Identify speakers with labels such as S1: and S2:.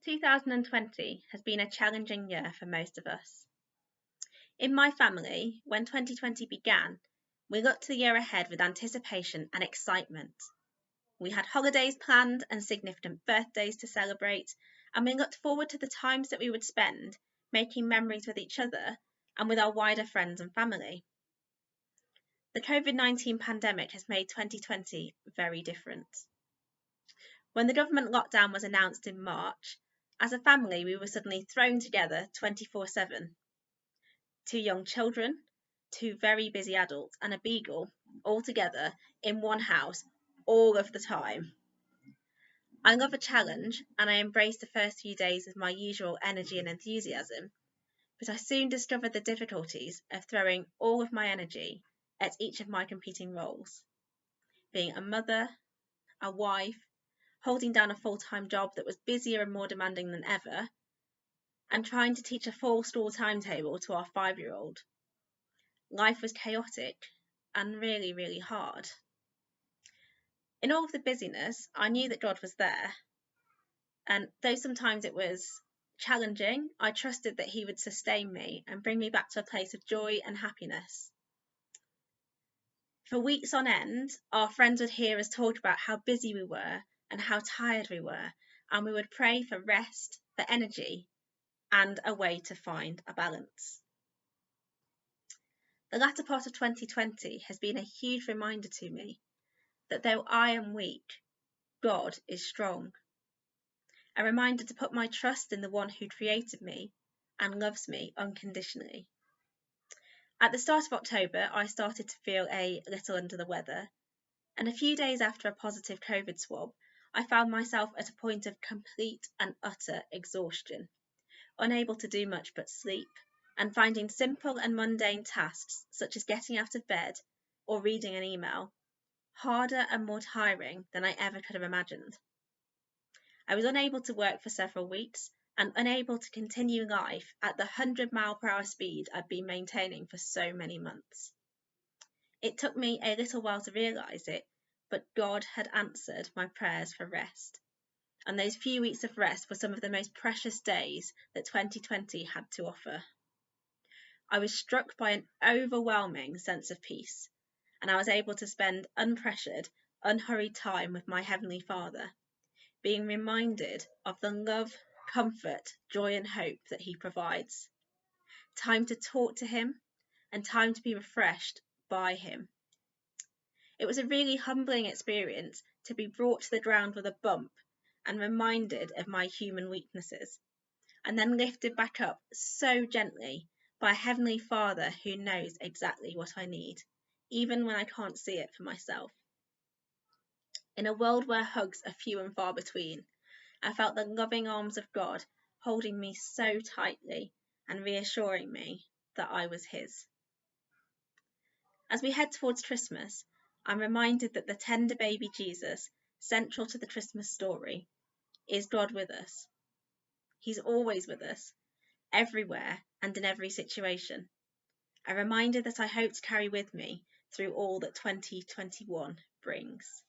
S1: 2020 has been a challenging year for most of us. In my family, when 2020 began, we looked to the year ahead with anticipation and excitement. We had holidays planned and significant birthdays to celebrate, and we looked forward to the times that we would spend making memories with each other and with our wider friends and family. The COVID-19 pandemic has made 2020 very different. When the government lockdown was announced in March, as a family we were suddenly thrown together 24/7. Two young children, two very busy adults, and a beagle all together in one house all of the time. I love a challenge, and I embraced the first few days with my usual energy and enthusiasm, but I soon discovered the difficulties of throwing all of my energy at each of my competing roles. Being a mother, a wife, holding down a full-time job that was busier and more demanding than ever, and trying to teach a full school timetable to our 5-year-old. Life was chaotic and really, really hard. In all of the busyness, I knew that God was there. And though sometimes it was challenging, I trusted that He would sustain me and bring me back to a place of joy and happiness. For weeks on end, our friends would hear us talk about how busy we were and how tired we were, and we would pray for rest, for energy, and a way to find a balance. The latter part of 2020 has been a huge reminder to me that though I am weak, God is strong. A reminder to put my trust in the one who created me and loves me unconditionally. At the start of October, I started to feel a little under the weather, and a few days after a positive COVID swab, I found myself at a point of complete and utter exhaustion, unable to do much but sleep, and finding simple and mundane tasks such as getting out of bed or reading an email harder and more tiring than I ever could have imagined. I was unable to work for several weeks and unable to continue life at the 100-mile-per-hour speed I'd been maintaining for so many months. It took me a little while to realise it, but God had answered my prayers for rest. And those few weeks of rest were some of the most precious days that 2020 had to offer. I was struck by an overwhelming sense of peace, and I was able to spend unpressured, unhurried time with my Heavenly Father, being reminded of the love, comfort, joy and hope that He provides. Time to talk to Him and time to be refreshed by Him. It was a really humbling experience to be brought to the ground with a bump and reminded of my human weaknesses, and then lifted back up so gently by a Heavenly Father who knows exactly what I need, even when I can't see it for myself. In a world where hugs are few and far between, I felt the loving arms of God holding me so tightly and reassuring me that I was His. As we head towards Christmas, I'm reminded that the tender baby Jesus, central to the Christmas story, is God with us. He's always with us, everywhere and in every situation. A reminder that I hope to carry with me through all that 2021 brings.